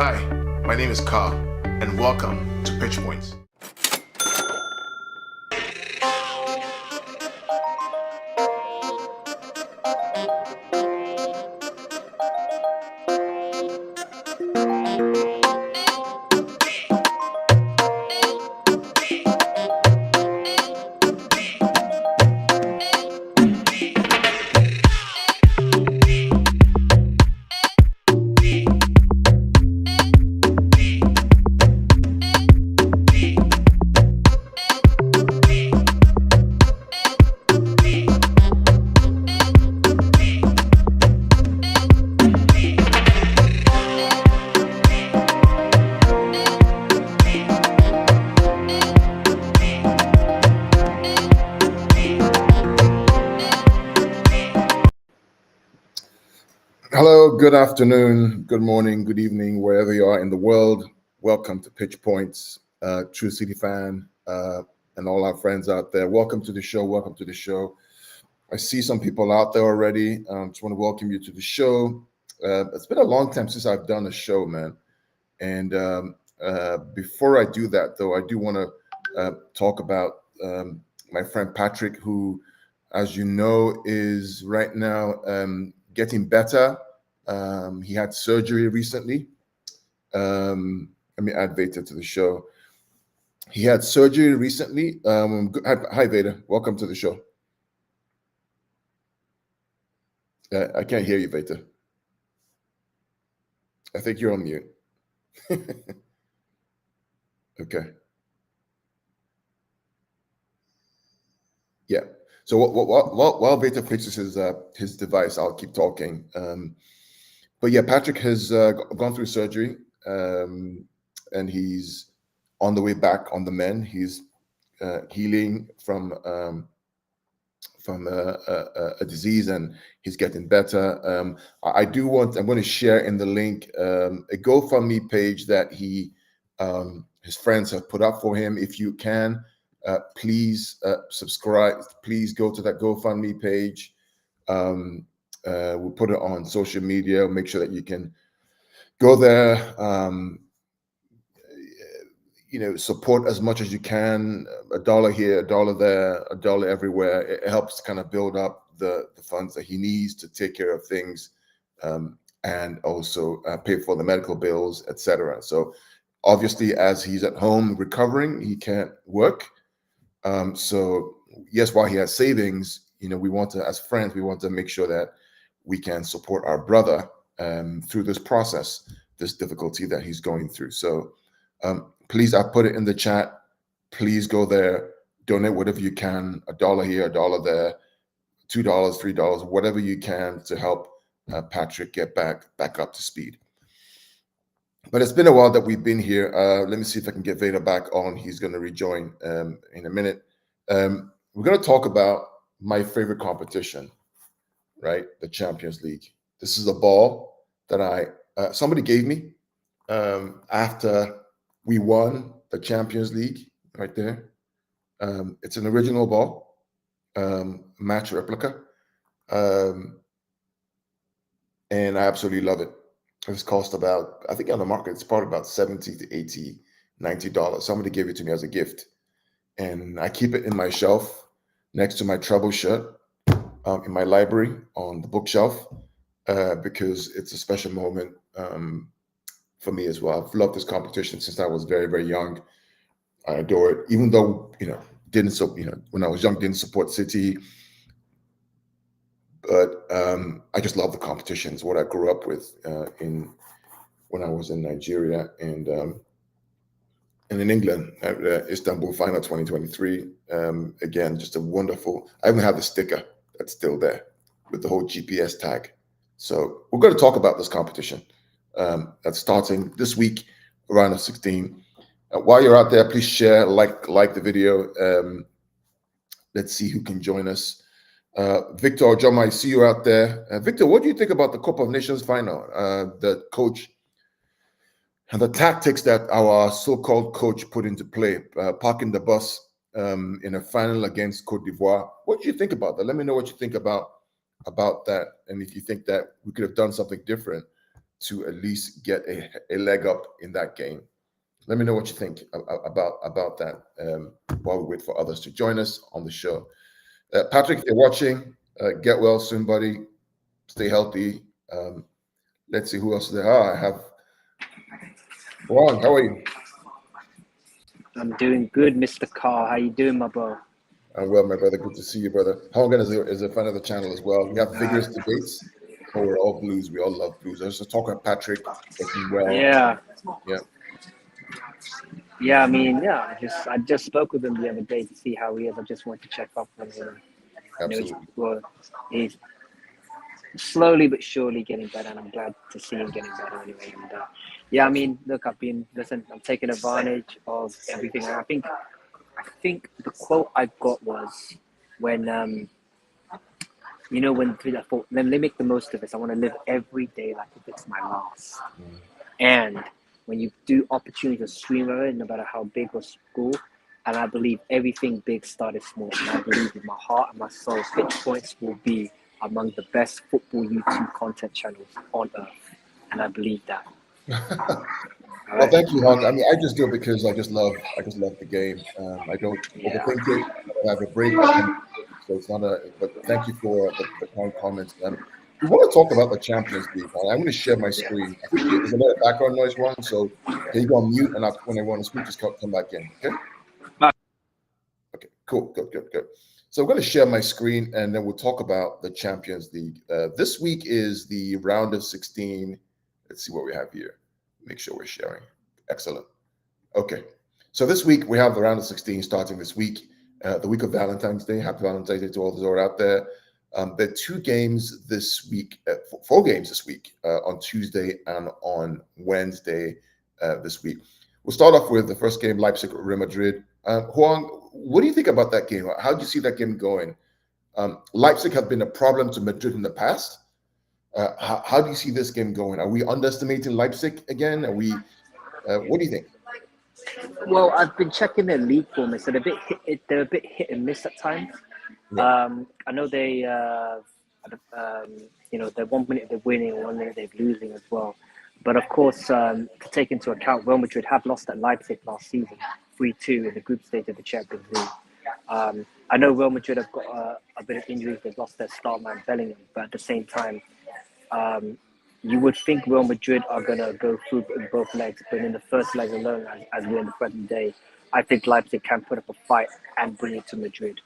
Hi, my name is Ka, and welcome to Pitch Points. Hello, good afternoon, good morning, good evening, wherever you are in the world. Welcome to Pitch Points, True City fan, and all our friends out there. Welcome to the show. Welcome to the show. I see some people out there already. Just want to welcome you to the show. It's been a long time since I've done a show, man. And before I do that, though, I do want to talk about my friend Patrick, who, as you know, is right now getting better. He had surgery recently. Let me add Veta to the show. He had surgery recently. Hi, Veta. Welcome to the show. I can't hear you, Veta. I think you're on mute. Okay. Yeah. So while Veta fixes his device, I'll keep talking. But yeah, Patrick has gone through surgery, and he's on the way back on the mend. He's healing from a disease, and he's getting better. I'm going to share in the link a GoFundMe page that his friends have put up for him. If you can, please subscribe. Please go to that GoFundMe page. We'll put it on social media. Make sure that you can go there. Support as much as you can. $1 here, $1 there, $1 everywhere. It helps kind of build up the funds that he needs to take care of things, and also pay for the medical bills, etc. So obviously, as he's at home recovering, he can't work. So yes, while he has savings, we want to, as friends, we want to make sure that we can support our brother through this process, this difficulty that he's going through. So please, I put it in the chat. Please go there, donate whatever you can, $1 here, $1 there, $2, $3, whatever you can to help Patrick get back up to speed. But it's been a while that we've been here. Let me see if I can get Veda back on. He's going to rejoin in a minute. We're going to talk about my favorite competition, right? The Champions League. This is a ball that somebody gave me after we won the Champions League, right there. It's an original ball, match replica. And I absolutely love it. It's cost about, I think on the market, it's probably about $70 to $80, $90. Somebody gave it to me as a gift. And I keep it in my shelf next to my treble shirt in my library on the bookshelf because it's a special moment for me as well. I've loved this competition since I was very, very young. I adore it, even though, when I was young, didn't support City. But I just love the competition. It's what I grew up with when I was in Nigeria and in England at Istanbul Final 2023. Again, just a wonderful. I even have the sticker that's still there with the whole GPS tag. So we're going to talk about this competition that's starting this week, round of 16. While you're out there, please share, like the video. Let's see who can join us. Victor Joma, I see you out there. Victor, what do you think about the Cup of Nations final? The coach and the tactics that our so-called coach put into play, parking the bus in a final against Cote d'Ivoire. What do you think about that? Let me know what you think about that, and if you think that we could have done something different to at least get a leg up in that game. Let me know what you think about that while we wait for others to join us on the show. Patrick, if you're watching, get well soon, buddy. Stay healthy. Let's see who else there are. I have Ron. How are you? I'm doing good, Mr. Carl. How you doing, my bro? I'm well, my brother. Good to see you, brother. Hongan is a fan of the channel as well. We have vigorous debates, but we're all blues. We all love blues. I was just talking to Patrick, looking well. Yeah. Yeah. Yeah, I mean, yeah. I just spoke with him the other day to see how he is. I just wanted to check up on him. Absolutely. He's slowly but surely getting better, and I'm glad to see him getting better anyway. And yeah, I mean, look, I'm taking advantage of everything. And I think the quote I got was when when I thought, let me make the most of this. I want to live every day like if it's my last. And when you do opportunity to stream of it, no matter how big or small, and I believe everything big started small. And I believe in my heart and my soul, Pitch Points will be among the best football YouTube content channels on earth. And I believe that. Well, thank you, Hong. I mean, I just do it because I just love the game. I don't overthink it. I have a break, so it's not a. But thank you for the kind comments. We want to talk about the Champions League. I'm going to share my screen. I think there's a lot of background noise, Ron. So can you go on mute, and when I want to speak, just come back in. Okay. Okay. Cool. Good. So I'm going to share my screen, and then we'll talk about the Champions League. This week is the round of 16. Let's see what we have here. Make sure we're sharing. Excellent. Okay. So this week we have the round of 16 starting this week, the week of Valentine's Day. Happy Valentine's Day to all those who are out there. There are 2 games this week, 4 games this week, on Tuesday and on Wednesday this week. We'll start off with the first game, Leipzig Real Madrid. Huang, what do you think about that game? How do you see that game going? Leipzig have been a problem to Madrid in the past. How do you see this game going? Are we underestimating Leipzig again? Are we? What do you think? Well, I've been checking their league form. So they're a bit hit and miss at times. Yeah. I know they, they're 1 minute they're winning, 1 minute they're losing as well. But of course, to take into account, Real Madrid have lost at Leipzig last season, 3-2 in the group stage of the Champions League. I know Real Madrid have got a bit of injuries. They've lost their star man Bellingham, but at the same time, you would think Real Madrid are going to go through in both legs, but in the first leg alone, as we're in the present day, I think Leipzig can put up a fight and bring it to Madrid.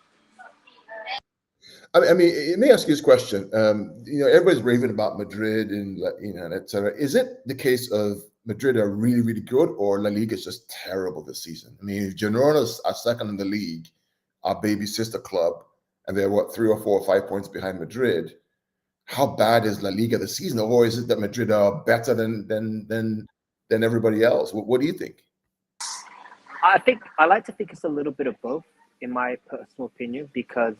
I mean, let me ask you this question. Everybody's raving about Madrid and et cetera. Is it the case of Madrid are really, really good, or La Liga is just terrible this season? I mean, Girona are second in the league, our baby sister club, and they're 3 or 4 or 5 points behind Madrid. How bad is La Liga this season, or is it that Madrid are better than everybody else? What do you think? I like to think it's a little bit of both, in my personal opinion, because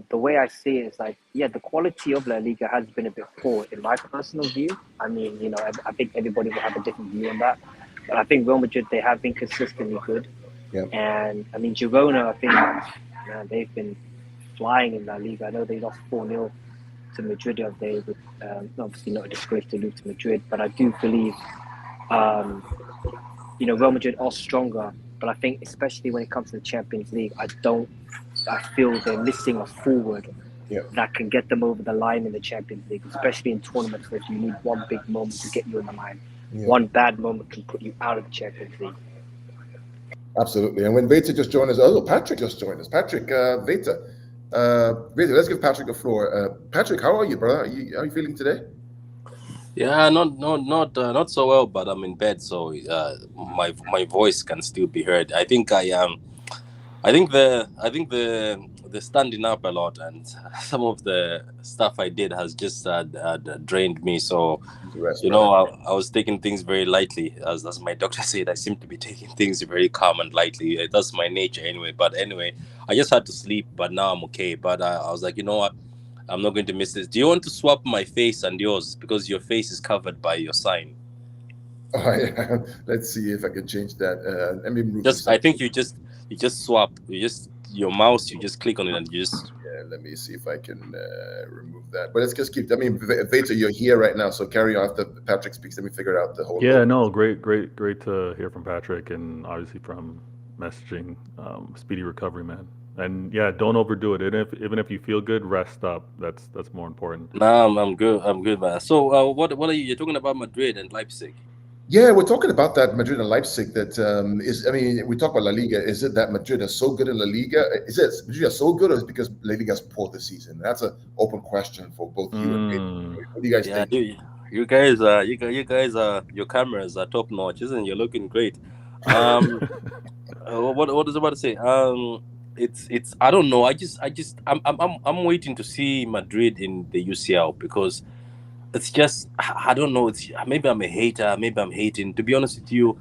the way I see it is the quality of La Liga has been a bit poor in my personal view. I mean, I think everybody will have a different view on that, but I think Real Madrid, they have been consistently good. Yeah. And I mean, Girona, I think they've been flying in La Liga. I know they lost 4-0 to Madrid the other day, with obviously not a disgrace to lose to Madrid, but I do believe Real Madrid are stronger. But I think especially when it comes to the Champions League, I feel they're missing a forward that can get them over the line in the Champions League, especially in tournaments where you need one big moment to get you on the line. Yeah. One bad moment can put you out of the Champions League. Absolutely. And when Veta just joined us, Patrick just joined us. Patrick, Veta, let's give Patrick the floor. Patrick, how are you, brother? How are you feeling today? Yeah, not so well, but I'm in bed, so my voice can still be heard. I think the standing up a lot, and some of the stuff I did has just drained me. So I was taking things very lightly, as my doctor said. I seem to be taking things very calm and lightly. That's my nature anyway. But anyway, I just had to sleep, but now I'm okay. But I was like, you know what? I'm not going to miss this. Do you want to swap my face and yours, because your face is covered by your sign? Oh, yeah. Let's see if I can change that. Let me move I think you just swap. You just your mouse, you just click on it and you just. Yeah, let me see if I can remove that. But let's just keep. I mean, Veta, you're here right now, so carry on after Patrick speaks. Let me figure out the whole. Yeah, no, great to hear from Patrick, and obviously from messaging. Speedy recovery, man. And yeah, don't overdo it. Even if you feel good, rest up. That's more important. Nah, I'm good. I'm good, man. So, what are you? You're talking about Madrid and Leipzig. Yeah, we're talking about that Madrid and Leipzig. That is, I mean, we talk about La Liga. Is it that Madrid is so good in La Liga? Is it Madrid are so good, or is it because La Liga is poor this season? That's an open question for both you and me. What do you guys think? You guys are your cameras are top notch, isn't it? You're looking great. What was I about to say? It's I don't know. I'm waiting to see Madrid in the UCL because it's just I don't know. It's maybe I'm a hater. Maybe I'm hating. To be honest with you,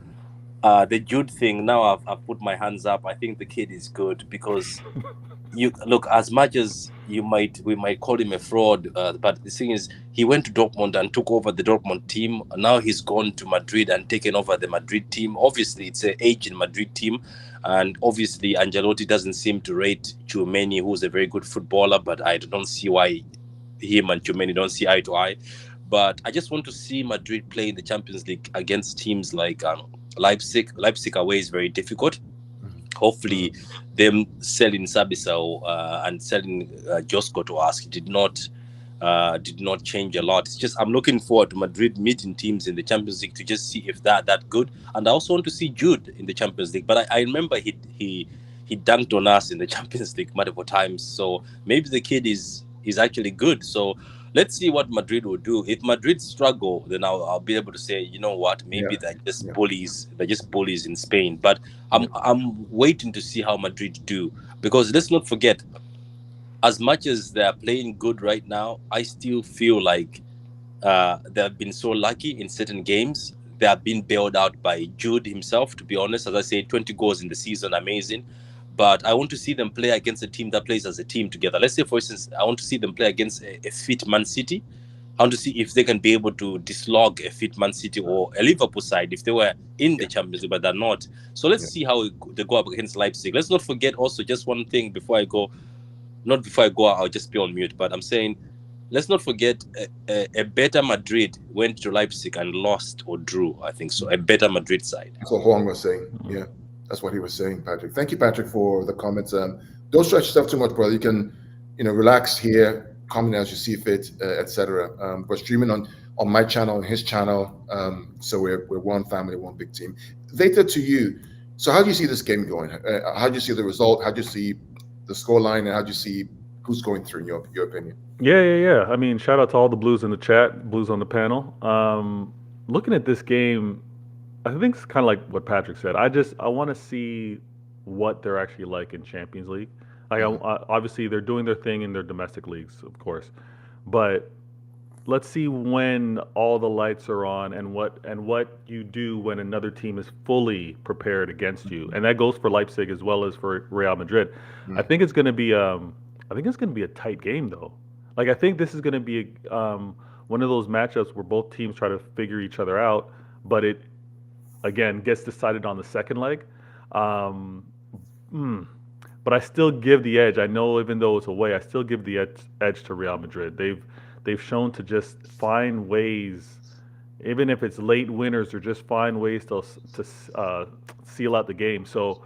the Jude thing. Now I've put my hands up. I think the kid is good because you look, as much as we might call him a fraud, but the thing is, he went to Dortmund and took over the Dortmund team. Now he's gone to Madrid and taken over the Madrid team. Obviously, it's an aging Madrid team, and obviously Ancelotti doesn't seem to rate Tchouaméni, who's a very good footballer. But I don't see why him and Tchouaméni don't see eye to eye. But I just want to see Madrid play in the Champions League against teams like Leipzig. Leipzig away is very difficult. Hopefully, them selling Sabitzer and selling Josko to us did not change a lot. It's just I'm looking forward to Madrid meeting teams in the Champions League to just see if that good. And I also want to see Jude in the Champions League. But I remember he dunked on us in the Champions League multiple times. So maybe the kid is actually good. So let's see what Madrid will do. If Madrid struggle, then I'll be able to say, you know what, maybe they're just bullies. They're just bullies in Spain. But I'm waiting to see how Madrid do, because let's not forget, as much as they're playing good right now, I still feel like they've been so lucky in certain games. They have been bailed out by Jude himself, to be honest. As I say, 20 goals in the season, amazing. But I want to see them play against a team that plays as a team together. Let's say, for instance, I want to see them play against a fit Man City. I want to see if they can be able to dislodge a fit Man City or a Liverpool side if they were in the Champions League, but they're not. So let's see how they go up against Leipzig. Let's not forget also just one thing before I go. Not before I go, I'll just be on mute. But I'm saying, let's not forget a better Madrid went to Leipzig and lost or drew, I think so. A better Madrid side. That's what Huang was saying. Yeah, that's what he was saying, Patrick. Thank you, Patrick, for the comments. Don't stretch yourself too much, brother. You can, relax here, comment as you see fit, etc. We're streaming on my channel and his channel. So we're one family, one big team. Veta, to you. So how do you see this game going? How do you see the result? How do you see the scoreline, and how do you see who's going through in your opinion? Yeah. I mean, shout out to all the Blues in the chat, Blues on the panel. Looking at this game, I think it's kind of like what Patrick said. I want to see what they're actually like in Champions League. Like, obviously, they're doing their thing in their domestic leagues, of course, but let's see when all the lights are on and what you do when another team is fully prepared against you, and that goes for Leipzig as well as for Real Madrid. I think it's going to be a tight game though. Like, I think this is going to be one of those matchups where both teams try to figure each other out, but it again gets decided on the second leg. But I still give the edge. I know even though it's away, I still give the edge to Real Madrid. They've shown to just find ways, even if it's late winners, or just find ways to seal out the game. So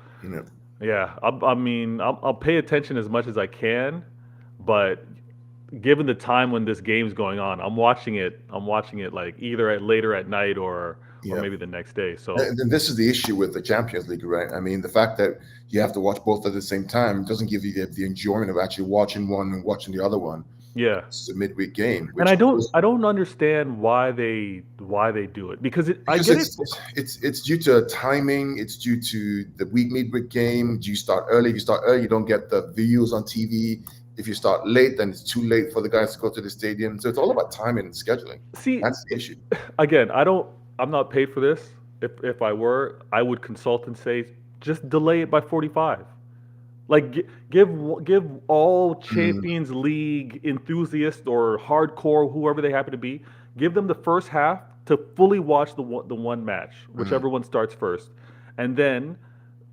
I'll pay attention as much as I can, but given the time when this game's going on, I'm watching it like either later at night or maybe the next day. So and this is the issue with the Champions League, right? I mean, the fact that you have to watch both at the same time doesn't give you the enjoyment of actually watching one and watching the other one. Yeah, it's a midweek game, and I don't understand why they do it, because it's due to timing. It's due to the midweek game. Do you start early? If you start early, you don't get the views on TV. If you start late, then it's too late for the guys to go to the stadium. So it's all about timing and scheduling. See, that's the issue. Again, I'm not paid for this. If I were, I would consult and say just delay it by 45. Like, give all Champions League enthusiasts or hardcore, whoever they happen to be, give them the first half to fully watch the one match, whichever one starts first, and then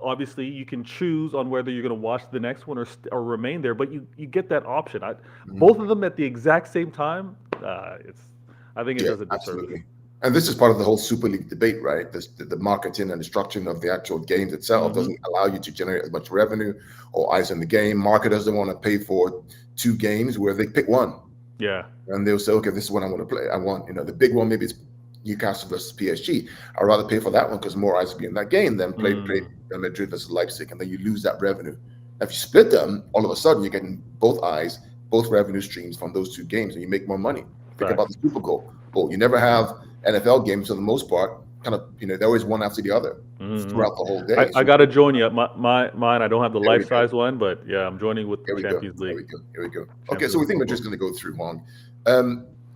obviously you can choose on whether you're going to watch the next one or remain there, but you get that option. Both of them at the exact same time, I think it does a disservice. Absolutely. And this is part of the whole Super League debate, right? The marketing and the structuring of the actual games itself doesn't allow you to generate as much revenue or eyes on the game. Marketers don't want to pay for 2 games where they pick one. Yeah. And they'll say, okay, this is what I want to play. I want, the big one, maybe it's Newcastle versus PSG. I'd rather pay for that one because more eyes will be in that game than play Madrid versus Leipzig, and then you lose that revenue. Now, if you split them, all of a sudden you're getting both eyes, both revenue streams from those 2 games, and you make more money. Think about the Super Bowl. You never have NFL games for the most part. Kind of, they're always one after the other throughout the whole day. I got to join you. Mine, I don't have the life-size one, but yeah, I'm joining with the Champions League. Here we go. Okay, so we think we're just going to go through Hong.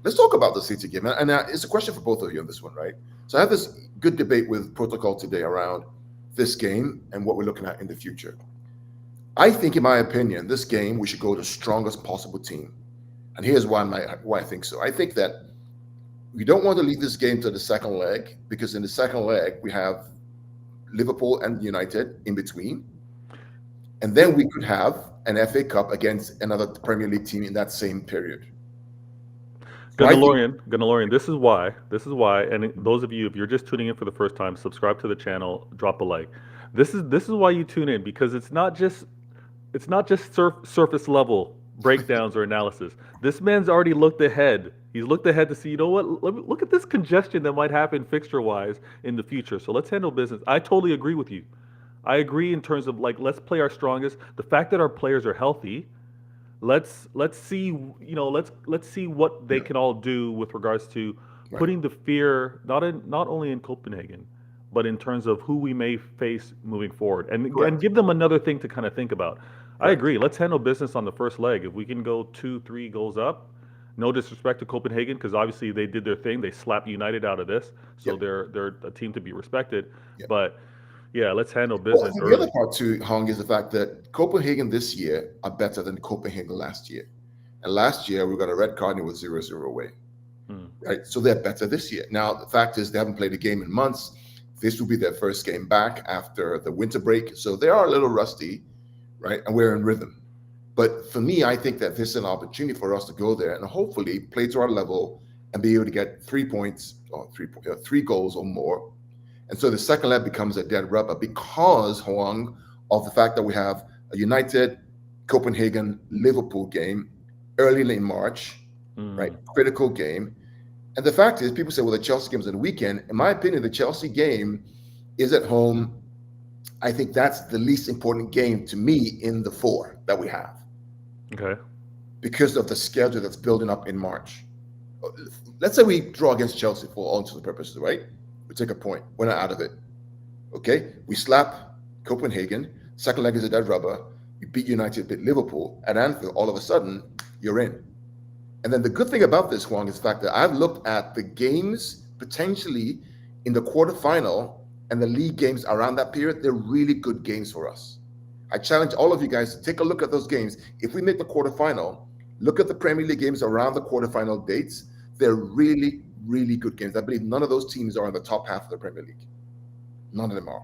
Let's talk about the City game. And it's a question for both of you on this one, right? So I had this good debate with Protocol today around this game and what we're looking at in the future. I think, in my opinion, this game, we should go the strongest possible team. And here's why I think so. I think that we don't want to leave this game to the second leg, because in the second leg, we have Liverpool and United in between. And then we could have an FA Cup against another Premier League team in that same period. Ganalorian, this is why, and those of you, if you're just tuning in for the first time, subscribe to the channel, drop a like. This is why you tune in, because it's not just surface level breakdowns or analysis. This man's already looked ahead. He's looked ahead to see, look at this congestion that might happen fixture-wise in the future. So let's handle business. I totally agree with you. I agree in terms of, let's play our strongest. The fact that our players are healthy, let's see, let's see what they can all do with regards to putting the fear not only in Copenhagen, but in terms of who we may face moving forward, and give them another thing to kind of think about. I agree. Let's handle business on the first leg. If we can go 2-3 goals up, no disrespect to Copenhagen, because obviously they did their thing. They slapped United out of this, so they're a team to be respected. But yeah, let's handle business early. The other part too, Hong, is the fact that Copenhagen this year are better than Copenhagen last year. And last year we got a red card and it was 0-0 away. Right? So they're better this year. Now, the fact is they haven't played a game in months. This will be their first game back after the winter break. So they are a little rusty, right? And we're in rhythm. But for me, I think that this is an opportunity for us to go there and hopefully play to our level and be able to get 3 points or 3 goals or more. And so the second leg becomes a dead rubber because, Hoang, of the fact that we have a United, Copenhagen, Liverpool game early in March, right? Critical game. And the fact is, people say, well, the Chelsea game's on the weekend. In my opinion, the Chelsea game is at home. I think that's the least important game to me in the 4 that we have. Okay. Because of the schedule that's building up in March. Let's say we draw against Chelsea for all intents and purposes, right? We take a point. We're not out of it. Okay? We slap Copenhagen. Second leg is a dead rubber. You beat United, beat Liverpool at Anfield. All of a sudden, you're in. And then the good thing about this, Huang, is the fact that I've looked at the games potentially in the quarterfinal and the league games around that period. They're really good games for us. I challenge all of you guys to take a look at those games. If we make the quarterfinal, look at the Premier League games around the quarterfinal dates. They're really, really good games. I believe none of those teams are in the top half of the Premier League. None of them are.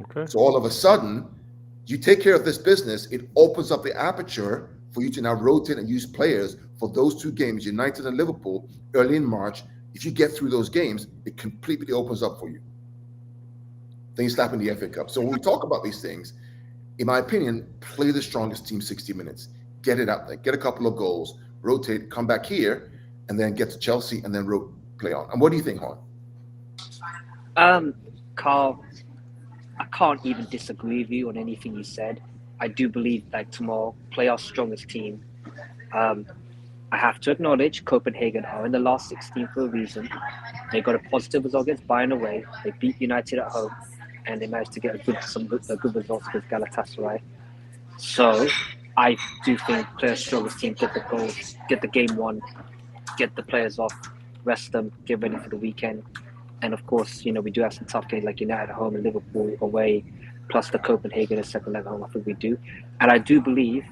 Okay. So all of a sudden, you take care of this business, it opens up the aperture for you to now rotate and use players for those 2 games, United and Liverpool, early in March. If you get through those games, it completely opens up for you. Then you slap in the FA Cup. So when we talk about these things, in my opinion, play the strongest team 60 minutes. Get it out there. Get a couple of goals. Rotate. Come back here. And then get to Chelsea and then play on. And what do you think, Hon? Carl, I can't even disagree with you on anything you said. I do believe that tomorrow, play our strongest team. I have to acknowledge Copenhagen are in the last 16 for a reason. They got a positive result against Bayern away. They beat United at home. And they managed to get some good results against Galatasaray. So I do think play our strongest team, get the goals, get the game won, get the players off, rest them, get ready for the weekend. And of course, we do have some tough games like United at home and Liverpool away, plus the Copenhagen and second leg at home. I think we do. And I do believe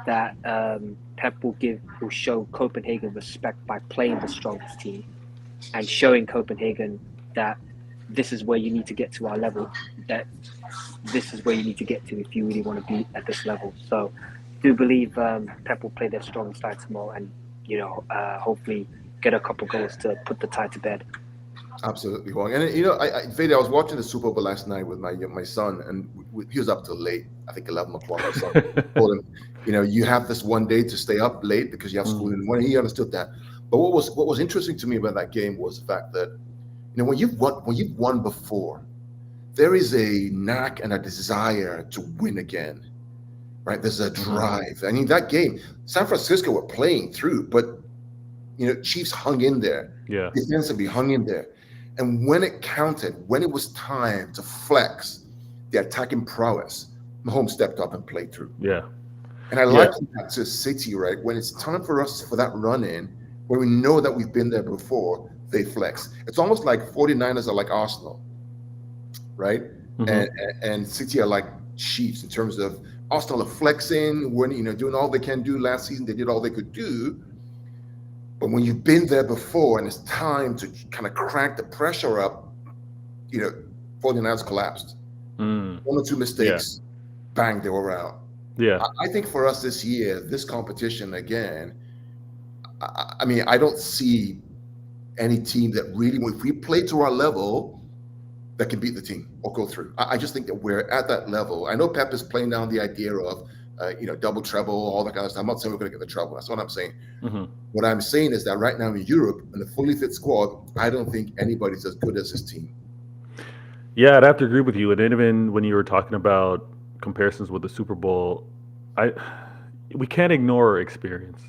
that Pep will show Copenhagen respect by playing the strongest team and showing Copenhagen that this is where you need to get to our level. That this is where you need to get to if you really want to be at this level. So, do believe Pep will play their strong side tomorrow, and hopefully get a couple goals to put the tie to bed. Absolutely, Huang. And Vader, I was watching the Super Bowl last night with my son, and he was up till late. I think 11 o'clock or something. I told him, you have this one day to stay up late because you have school in the morning. He understood that. But what was interesting to me about that game was the fact that when you've won before, there is a knack and a desire to win again, right? There's a drive. I mean, that game, San Francisco were playing through, but Chiefs hung in there. Yeah, defensively hung in there. And when it counted, when it was time to flex the attacking prowess, Mahomes stepped up and played through. Yeah. And I like that to City, right? When it's time for us for that run in, where we know that we've been there before, they flex. It's almost like 49ers are like Arsenal, right? And City are like Chiefs in terms of Arsenal are flexing, when doing all they can do. Last season, they did all they could do. But when you've been there before and it's time to kind of crank the pressure up, 49ers collapsed. One or two mistakes, bang, they were out. Yeah. I think for us this year, this competition again, I mean, I don't see any team that really, if we play to our level, that can beat the team or go through. I just think that we're at that level. I know Pep is playing down the idea of, double treble, all that kind of stuff. I'm not saying we're going to get the trouble. That's what I'm saying. What I'm saying is that right now in Europe, in a fully fit squad, I don't think anybody's as good as this team. Yeah, I'd have to agree with you. And even when you were talking about comparisons with the Super Bowl, we can't ignore experience.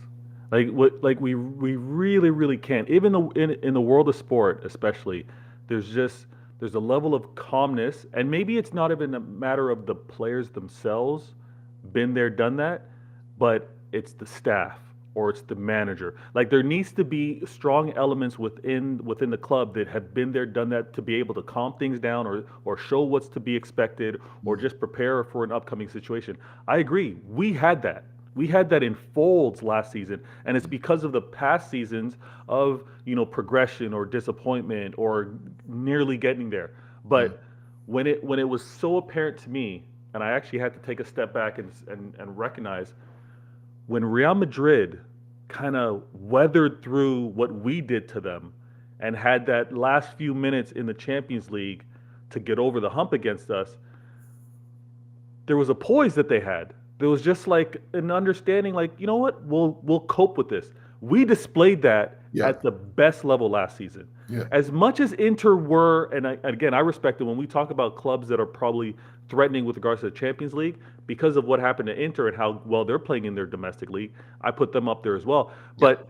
We really, really can't. Even in the world of sport, especially, there's a level of calmness, and maybe it's not even a matter of the players themselves, been there, done that, but it's the staff or it's the manager. Like, there needs to be strong elements within the club that have been there, done that, to be able to calm things down or show what's to be expected or just prepare for an upcoming situation. I agree. We had that. We had that in folds last season, and it's because of the past seasons of progression or disappointment or nearly getting there. But when it was so apparent to me, and I actually had to take a step back and recognize, when Real Madrid kind of weathered through what we did to them and had that last few minutes in the Champions League to get over the hump against us, there was a poise that they had. There was just like an understanding, like, you know what, we'll cope with this. We displayed that at the best level last season. Yeah. As much as Inter were, and again, I respect it when we talk about clubs that are probably threatening with regards to the Champions League because of what happened to Inter and how well they're playing in their domestic league. I put them up there as well. Yeah. But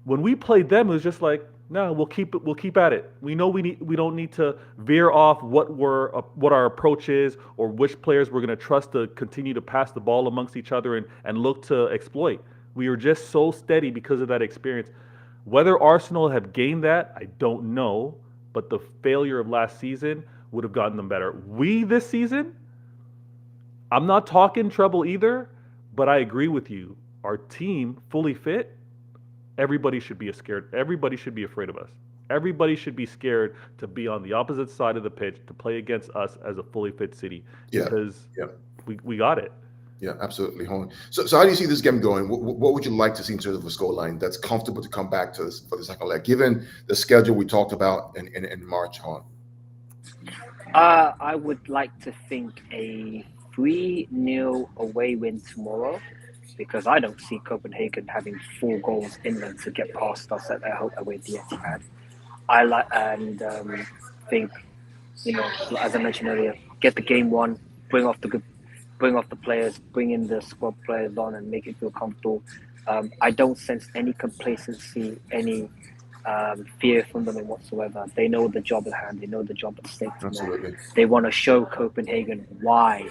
when we played them, it was just like, no, we'll keep at it. We know we don't need to veer off what our approach is or which players we're going to trust to continue to pass the ball amongst each other and look to exploit. We were just so steady because of that experience. Whether Arsenal have gained that, I don't know, but the failure of last season would have gotten them better. We this season, I'm not talking trouble either, but I agree with you. Our team fully fit, everybody should be scared. Everybody should be afraid of us. Everybody should be scared to be on the opposite side of the pitch to play against us as a fully fit City because we got it. Yeah, absolutely. So how do you see this game going? What would you like to see in terms of a scoreline that's comfortable to come back to this for the second leg, given the schedule we talked about in March, Hon? I would like to think a 3-0 away win tomorrow, because I don't see Copenhagen having 4 goals in them to get past us at their home away at the Etihad. I like think, as I mentioned earlier, get the game won, bring off the players, bring in the squad players on, and make it feel comfortable. I don't sense any complacency, any fear from them whatsoever. They know the job at hand. They know the job at stake. Absolutely. They want to show Copenhagen why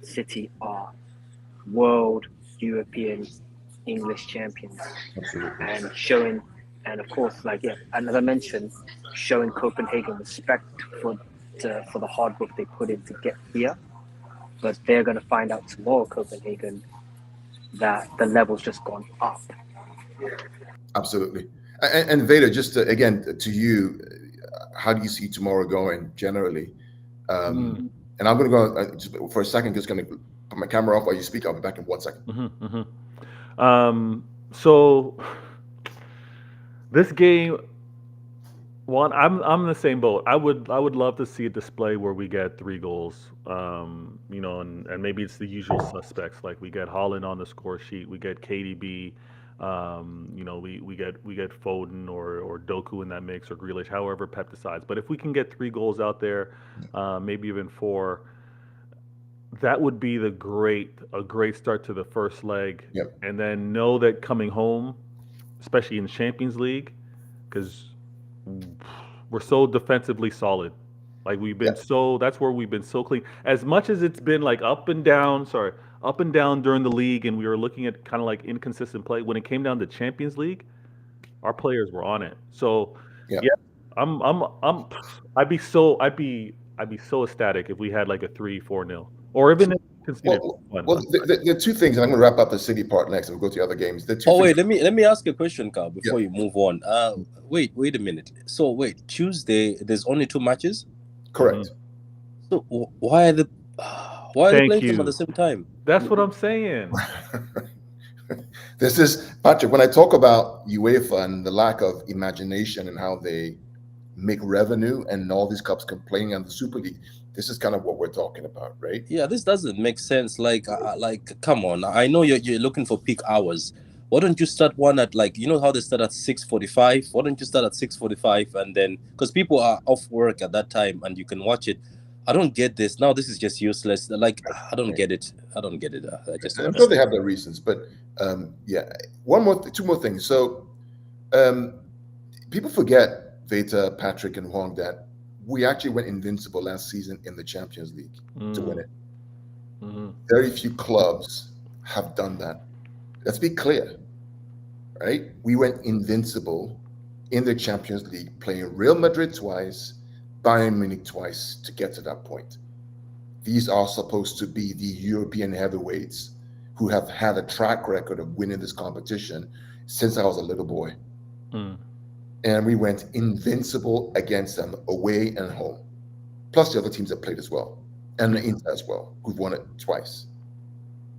City are world, European, English champions. Absolutely. And of course, and as I mentioned, showing Copenhagen respect for the hard work they put in to get here. But they're going to find out tomorrow, Copenhagen, that the level's just gone up. Absolutely. And Vader, just again to you, how do you see tomorrow going generally? And I'm going to go just for a second. Just going to put my camera off while you speak. I'll be back in 1 second. So this game, one, I'm in the same boat. I would love to see a display where we get 3 goals. You know, and maybe it's the usual suspects, like we get Haaland on the score sheet, we get KDB, you know, we get Foden or Doku in that mix, or Grealish, however Pep decides. But if we can get 3 goals out there, maybe even 4, that would be a great start to the first leg. Yep. And then know that coming home, especially in Champions League, because we're so defensively solid. Like we've been that's where we've been so clean. As much as it's been like up and down during the league, and we were looking at kind of like inconsistent play. When it came down to Champions League, our players were on it. So I'd be so ecstatic if we had like a 3-4-0, or even if there are 2 things, and I'm going to wrap up the City part next, and we'll go to the other games. Wait, let me ask you a question, Carl, before you move on. Wait a minute. So Tuesday, there's only 2 matches? Correct. So why are they playing them at the same time? That's what I'm saying. This is, Patrick, when I talk about UEFA and the lack of imagination and how they make revenue and all these clubs complaining on the Super League, this is kind of what we're talking about, right? Yeah, this doesn't make sense. Like come on. I know you're looking for peak hours. Why don't you start one at, like, you know how they start at 6:45? Why don't you start at 6:45, and then, because people are off work at that time and you can watch it. I don't get this. Now this is just useless. Like, I don't get it. I just I'm sure they have their reasons, but 2 more things. So people forget, Veta, Patrick, and Huang, that we actually went invincible last season in the Champions League to win it. Very few clubs have done that. Let's be clear, right? We went invincible in the Champions League, playing Real Madrid twice, Bayern Munich twice to get to that point. These are supposed to be the European heavyweights who have had a track record of winning this competition since I was a little boy. And we went invincible against them away and home, plus the other teams that played as well, and the Inter as well, who've won it twice.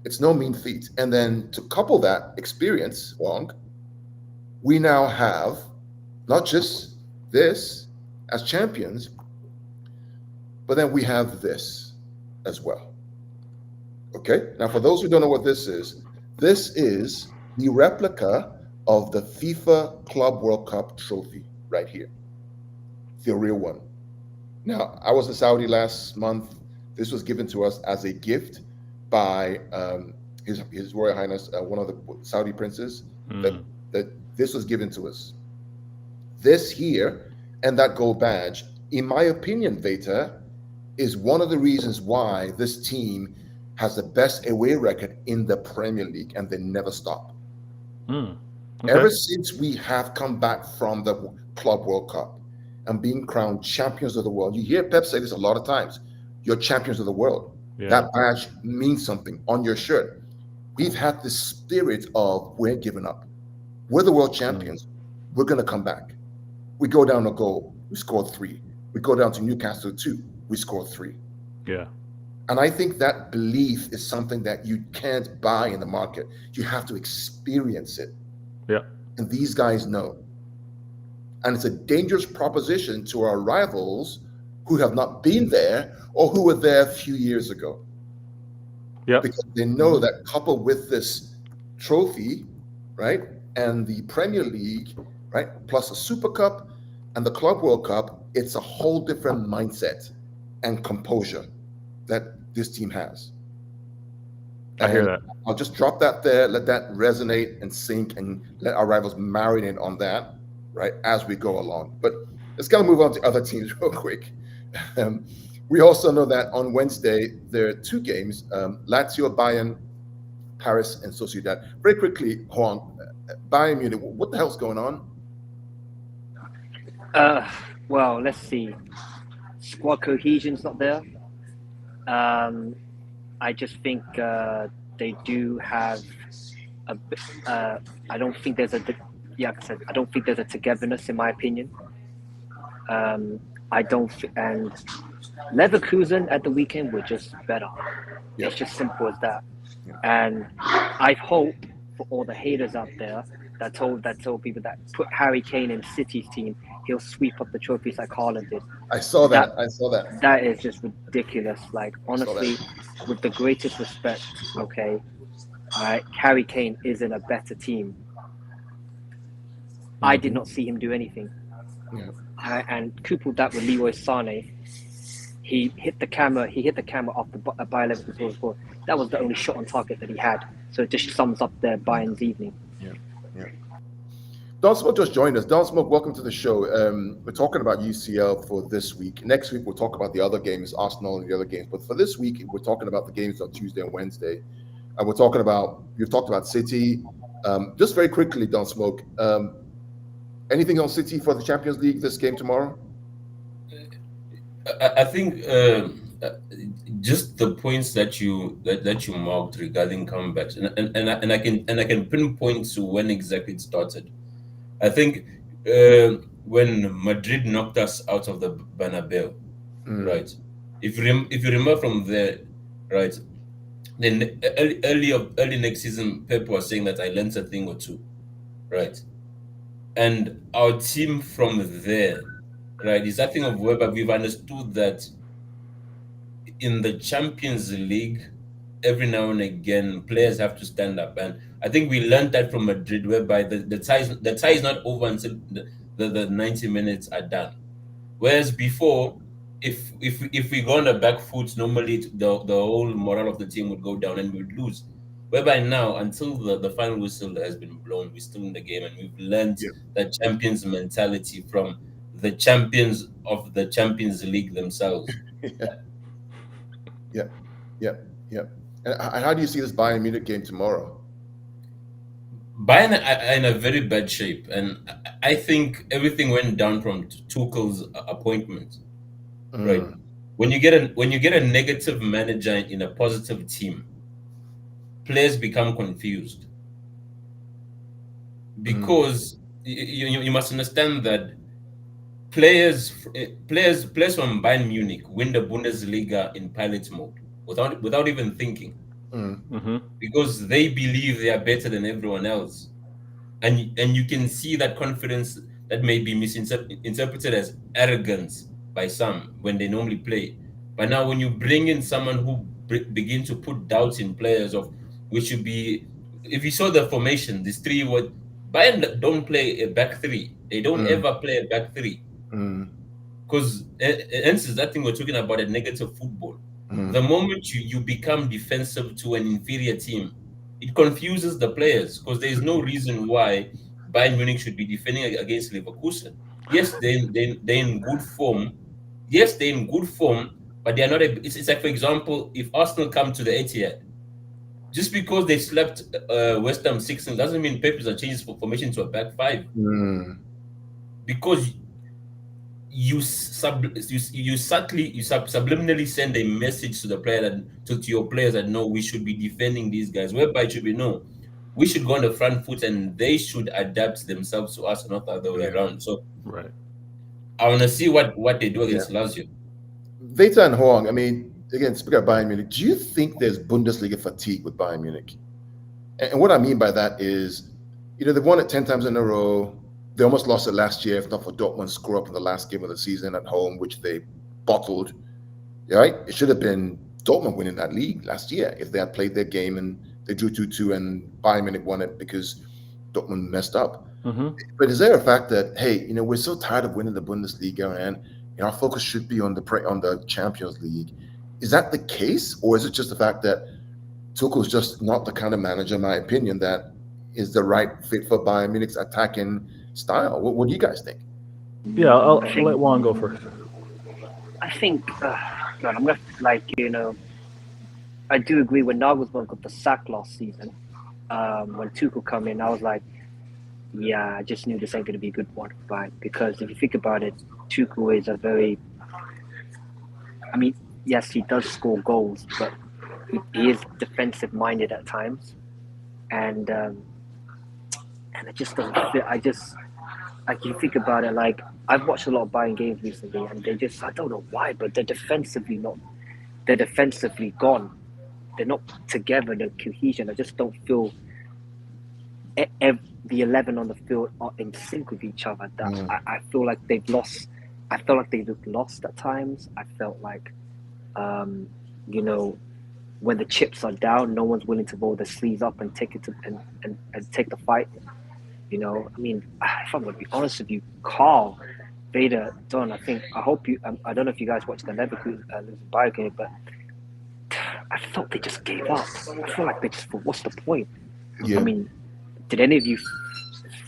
It's no mean feat. And then to couple that experience, Wong, we now have not just this as champions, but then we have this as well. Okay? Now, for those who don't know what this is the replica of the FIFA Club World Cup trophy right here, the real one. Now, I was in Saudi last month. This was given to us as a gift by His Royal Highness, one of the Saudi princes. That this was given to us. This here and that gold badge, in my opinion, Veta, is one of the reasons why this team has the best away record in the Premier League, and they never stop. Ever since we have come back from the Club World Cup and being crowned champions of the world, you hear Pep say this a lot of times, you're champions of the world. That badge means something on your shirt. We've had this spirit of, we're giving up. We're the world champions. We're going to come back. We go down a goal, we scored 3. We go down to Newcastle 2, we scored 3. Yeah. And I think that belief is something that you can't buy in the market. You have to experience it. Yeah. And these guys know. And it's a dangerous proposition to our rivals who have not been there or who were there a few years ago. Yeah. Because they know that coupled with this trophy, right, and the Premier League, right, plus the Super Cup and the Club World Cup, it's a whole different mindset and composure that this team has. I hear that. I'll just drop that there, let that resonate and sink, and let our rivals marinate on that, right, as we go along. But let's kind of move on to other teams real quick. We also know that on Wednesday, there are 2 games, Lazio, Bayern, Paris, and Sociedad. Very quickly, Juan, Bayern Munich, what the hell's going on? Well, let's see. Squad cohesion's not there. I just think they do have a bit. I don't think there's a. Yeah, like I said, I don't think there's a togetherness, in my opinion. I don't, and Leverkusen at the weekend were just better. Yep. It's just simple as that. Yep. And I hope for all the haters out there that told people that put Harry Kane in City's team, he'll sweep up the trophies like Haaland did. I saw that. That is just ridiculous. Like, honestly, with the greatest respect, okay, Harry Kane is in a better team. I did not see him do anything. Yeah. And coupled that with Leroy Sané, he hit the camera off the Bayer Leverkusen ball. That was the only shot on target that he had. So it just sums up their Bayern's evening. Yeah. Don Smoke just joined us. Don Smoke, welcome to the show. We're talking about UCL for this week. Next week, we'll talk about the other games, Arsenal and the other games. But for this week, we're talking about the games on Tuesday and Wednesday. And you've talked about City. Just very quickly, Don Smoke, anything on City for the Champions League this game tomorrow? I think just the points that you marked regarding comebacks, and I can pinpoint to when exactly it started. I think when Madrid knocked us out of the Bernabeu, right? If you remember from there, right? Then early next season, Pep was saying that I learned a thing or two, right? And our team from there, right, is that thing of whereby we've understood that in the Champions League, every now and again, players have to stand up. And I think we learned that from Madrid, whereby the tie is not over until the 90 minutes are done. Whereas before, if we go on the back foot, normally the whole morale of the team would go down and we would lose. Whereby now, until the final whistle has been blown, we're still in the game, and we've learned that champions mentality from the champions of the Champions League themselves. Yeah. And how do you see this Bayern Munich game tomorrow? Bayern are in a very bad shape, and I think everything went down from Tuchel's appointment. Right? When you get a negative manager in a positive team, players become confused because you must understand that players from Bayern Munich win the Bundesliga in pilot mode without even thinking, because they believe they are better than everyone else, and you can see that confidence that may be misinterpreted as arrogance by some when they normally play. But now when you bring in someone who begin to put doubts in players of which should be, if you saw the formation, this three, what Bayern don't play a back three. They don't ever play a back three. Because hence is that thing we're talking about, a negative football. The moment you become defensive to an inferior team, it confuses the players, because there is no reason why Bayern Munich should be defending against Leverkusen. Yes, they're in good form. Yes, they're in good form, but they're not. It's like, for example, if Arsenal come to the Etihad, just because they slept West Ham 6 doesn't mean Pep has changed formation to a back five. Because you subliminally send a message to the player to your players that no, we should be defending these guys. Whereby it should be no, we should go on the front foot and they should adapt themselves to us, not the other way around. So right. I want to see what they do against Lazio. Veta and Huang, I mean, again, speaking of Bayern Munich, do you think there's Bundesliga fatigue with Bayern Munich? And what I mean by that is, they've won it 10 times in a row. They almost lost it last year, if not for Dortmund's screw up in the last game of the season at home, which they bottled. Right? It should have been Dortmund winning that league last year if they had played their game and they drew 2-2 and Bayern Munich won it because Dortmund messed up. But is there a fact that, hey, we're so tired of winning the Bundesliga and our focus should be on the Champions League? Is that the case, or is it just the fact that Tuchel's just not the kind of manager, in my opinion, that is the right fit for Bayern Munich's attacking style? What do you guys think? Yeah, I'll let Juan go first. I think, I'm going to, I do agree when Nagelsmann got the sack last season, when Tuchel come in, I was like, yeah, I just knew this ain't going to be a good one, right? Because if you think about it, Tuchel is yes, he does score goals, but he is defensive-minded at times. And it just doesn't fit. like you think about it, like I've watched a lot of Bayern games recently, and they just, I don't know why, but they're defensively gone. They're not together. The cohesion. I just don't feel the 11 on the field are in sync with each other. That I feel like they've lost. I felt like they looked lost at times. I felt like, you know, when the chips are down, no one's willing to roll their sleeves up and take it to and take the fight. You know, I mean, if I'm going to be honest with you, Carl, Vader, Don, I hope you, I don't know if you guys watched the Leverkusen Bayern game, but I felt they just gave up. I feel like they just, what's the point? Yeah. I mean, did any of you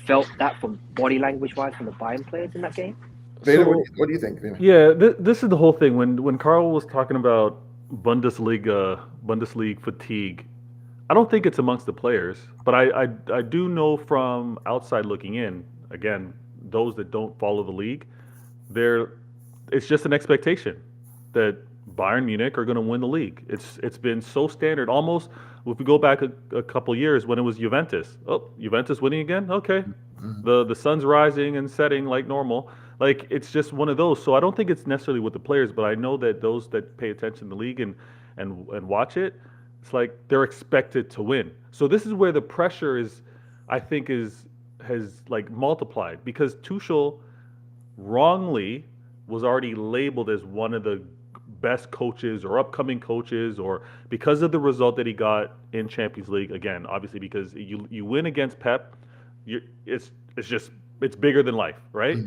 felt that from body language wise from the Bayern players in that game? Vader, So- what do you think? Vader? Yeah, this is the whole thing. When Carl was talking about Bundesliga fatigue, I don't think it's amongst the players, but I do know from outside looking in, again, those that don't follow the league, it's just an expectation that Bayern Munich are going to win the league. It's been so standard, almost if we go back a couple years when it was Juventus. Oh, Juventus winning again? Okay. The sun's rising and setting like normal. Like, it's just one of those. So I don't think it's necessarily with the players, but I know that those that pay attention to the league and watch it, it's like they're expected to win. So this is where the pressure is, I think, has like multiplied, because Tuchel wrongly was already labeled as one of the best coaches or upcoming coaches, or because of the result that he got in Champions League. Again, obviously, because you win against Pep, it's bigger than life, right?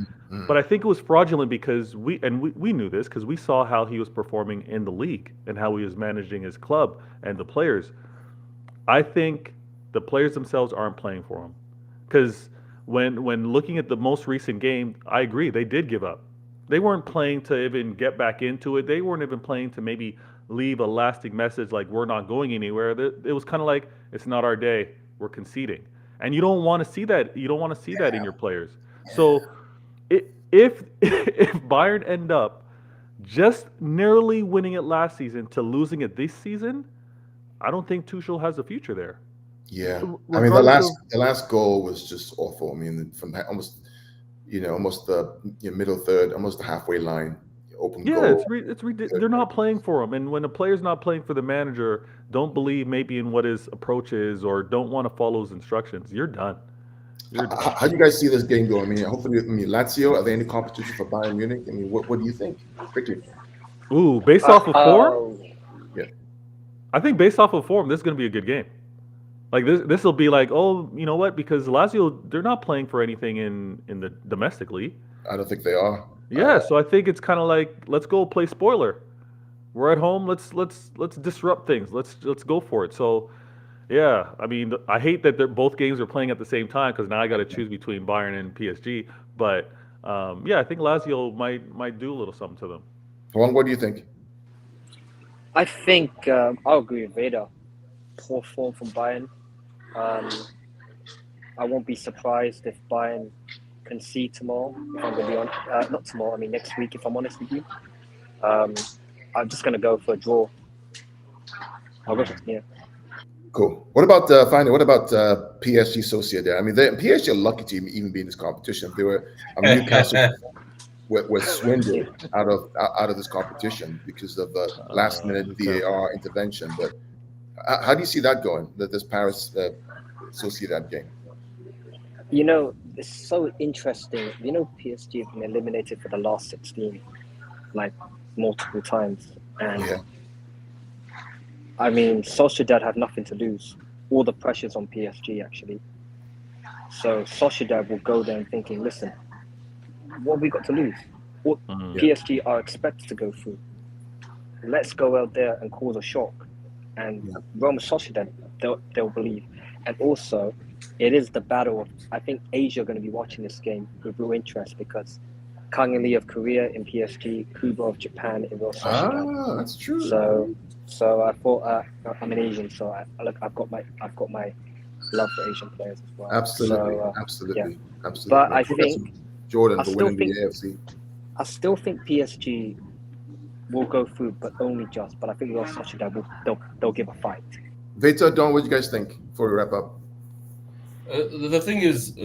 But I think it was fraudulent because we knew this because we saw how he was performing in the league and how he was managing his club and the players. I think the players themselves aren't playing for him, because when looking at the most recent game, I agree, they did give up. They weren't playing to even get back into it. They weren't even playing to maybe leave a lasting message like we're not going anywhere. It was kind of like, it's not our day, we're conceding. And you don't want to see that. You don't want to see that in your players. So if Bayern end up just narrowly winning it last season to losing it this season, I don't think Tuchel has a future there. Yeah, I mean, the last goal was just awful. I mean, from almost the middle third, almost the halfway line, open goal. Yeah, it's ridiculous. They're not playing for him, and when a player's not playing for the manager, don't believe maybe in what his approach is, or don't want to follow his instructions, you're done. How do you guys see this game going? I mean, hopefully, Lazio, are there any competition for Bayern Munich? I mean, what do you think? Quickly. Ooh, based off of form? Yeah. I think based off of form, this is going to be a good game. Like, this will be like, oh, you know what? Because Lazio, they're not playing for anything in the domestically. I don't think they are. Yeah, so I think it's kind of like, let's go play spoiler. We're at home. Let's disrupt things. Let's go for it. So, yeah, I mean, I hate that both games are playing at the same time, because now I got to choose between Bayern and PSG. But yeah, I think Lazio might do a little something to them. Juan, what do you think? I think I'll agree with Vader. Poor form from Bayern. I won't be surprised if Bayern concede tomorrow. If I'm going to be honest, not tomorrow. I mean next week. If I'm honest with you, I'm just going to go for a draw. Yeah. Cool. What about finally? What about PSG Sociedad? I mean, PSG are lucky to even be in this competition. They were Newcastle were swindled out of this competition because of the last minute VAR intervention. But how do you see that going? This Paris Sociedad game. You know, it's so interesting. You know, PSG have been eliminated for the last 16, like multiple times, and. Yeah. I mean, Sociedad have nothing to lose. All the pressure's on PSG, actually. So Sociedad will go there and thinking, listen, what have we got to lose? PSG are expected to go through. Let's go out there and cause a shock. And Roma Sociedad, they'll believe. And also, it is the battle of, I think Asia are going to be watching this game with real interest, because Kang In Lee of Korea in PSG, Kubo of Japan in Real Sociedad. Ah, that's true. So I thought I'm an Asian, so I've got my love for Asian players as well. Absolutely, so, absolutely. But I think Jordan for winning the AFC. I still think PSG will go through, but only just. But I think Real Sociedad they'll give a fight. Veta, Don, what do you guys think before we wrap up? The thing is,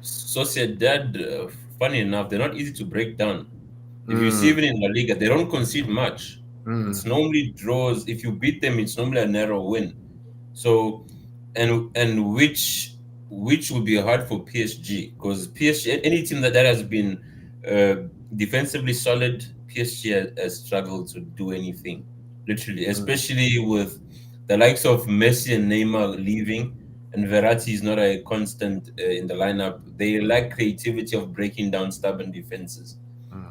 Sociedad, funny enough, they're not easy to break down. If you see even in La Liga, they don't concede much. It's normally draws. If you beat them, it's normally a narrow win. So, and which would be hard for PSG, because PSG, any team that has been defensively solid, PSG has struggled to do anything, literally, especially with the likes of Messi and Neymar leaving, and Verratti is not a constant in the lineup. They lack creativity of breaking down stubborn defenses.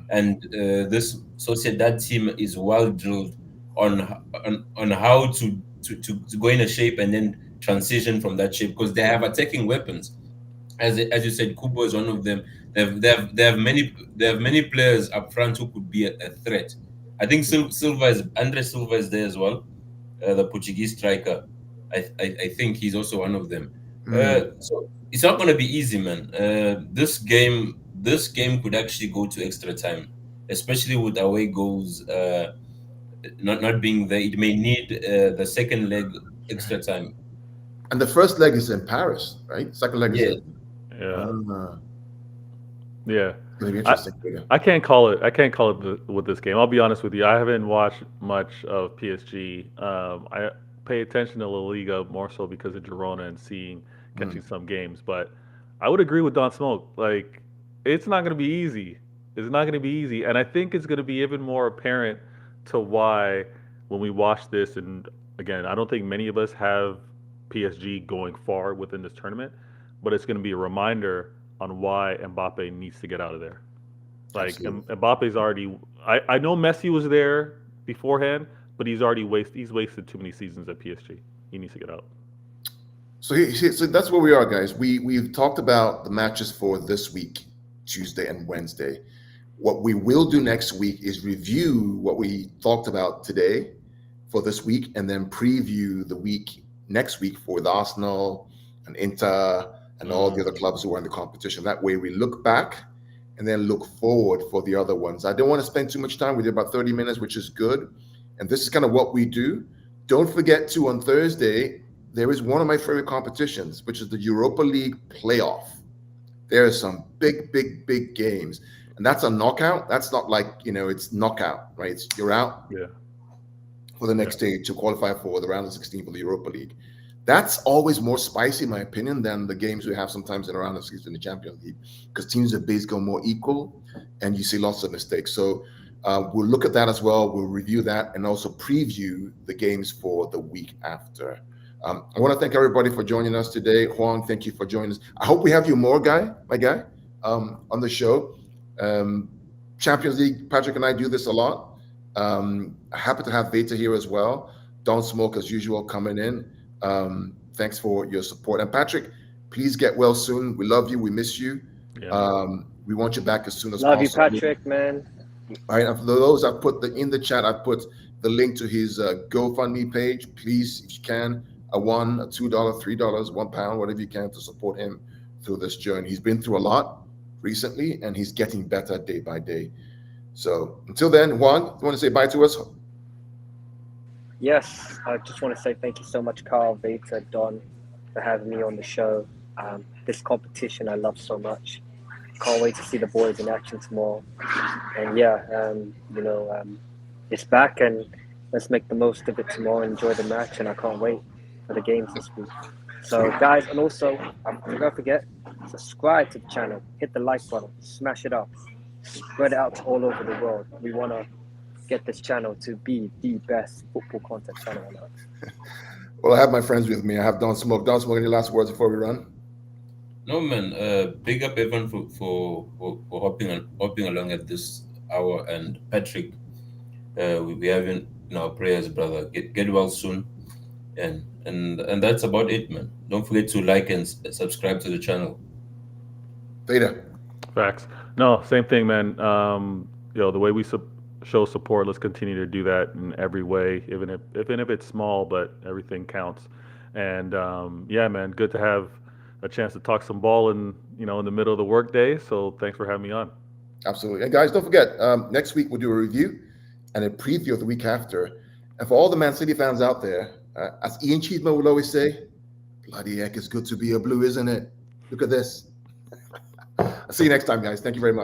And this Sociedad team is well drilled on how to go in a shape and then transition from that shape, because they have attacking weapons. As you said, Kubo is one of them. They have many players up front who could be a threat. I think Andre Silva is there as well, the Portuguese striker. I think he's also one of them. So it's not going to be easy, man. This game could actually go to extra time, especially with away goals not being there. It may need the second leg extra time. And the first leg is in Paris, right? Second leg is in. Yeah. It's gonna be interesting. I can't call it with this game. I'll be honest with you. I haven't watched much of PSG. I pay attention to La Liga more so because of Girona and catching some games. But I would agree with Don Smoke. Like, it's not going to be easy. It's not going to be easy, and I think it's going to be even more apparent to why when we watch this. And again, I don't think many of us have PSG going far within this tournament, but it's going to be a reminder on why Mbappe needs to get out of there. Like, Mbappe's already. I know Messi was there beforehand, but he's wasted too many seasons at PSG. He needs to get out. So that's where we are, guys. We've talked about the matches for this week, Tuesday and Wednesday. What we will do next week is review what we talked about today for this week, and then preview the week next week for the Arsenal and Inter and all the other clubs who are in the competition. That way we look back and then look forward for the other ones. I don't want to spend too much time. We did about 30 minutes, which is good. And this is kind of what we do. Don't forget to, on Thursday, there is one of my favorite competitions, which is the Europa League playoff. There are some big games. And that's a knockout. That's not like, it's knockout, right? You're out for the next stage to qualify for the round of 16 for the Europa League. That's always more spicy, in my opinion, than the games we have sometimes in a round of 16 in the Champions League, because teams are basically more equal and you see lots of mistakes. So we'll look at that as well. We'll review that and also preview the games for the week after. I want to thank everybody for joining us today. Juan, thank you for joining us. I hope we have you more, my guy, on the show. Champions League, Patrick and I do this a lot. Happy to have Veta here as well. Don't Smoke, as usual, coming in. Thanks for your support. And Patrick, please get well soon. We love you. We miss you. We want you back as soon as possible. Love you, Patrick, man. All right. And for those, I put in the chat, I put the link to his GoFundMe page. Please, if you can, a $1, a $2, $3, £1, whatever you can to support him through this journey. He's been through a lot recently, and he's getting better day by day. So until then, Juan, you want to say bye to us? Yes, I just want to say thank you so much, Carl, Veta, Don, for having me on the show. This competition I love so much. Can't wait to see the boys in action tomorrow. And it's back, and let's make the most of it tomorrow. Enjoy the match, and I can't wait for the games this week. So, guys, and also, don't forget, subscribe to the channel, hit the like button, smash it up, spread it out all over the world. We want to get this channel to be the best football content channel on earth. Well, I have my friends with me. I have Don Smoke. Don Smoke, any last words before we run? No, man. Big up everyone for hopping along at this hour. And Patrick, we have in our prayers, brother. Get well soon. And that's about it, man. Don't forget to like and subscribe to the channel. Veda. Facts. No, same thing, man. The way we show support, let's continue to do that in every way, even if it's small, but everything counts. And man, good to have a chance to talk some ball in the middle of the workday. So thanks for having me on. Absolutely. And guys, don't forget, next week we'll do a review and a preview of the week after. And for all the Man City fans out there, as Ian Cheeseman will always say, bloody heck, it's good to be a Blue, isn't it? Look at this. I'll see you next time, guys. Thank you very much.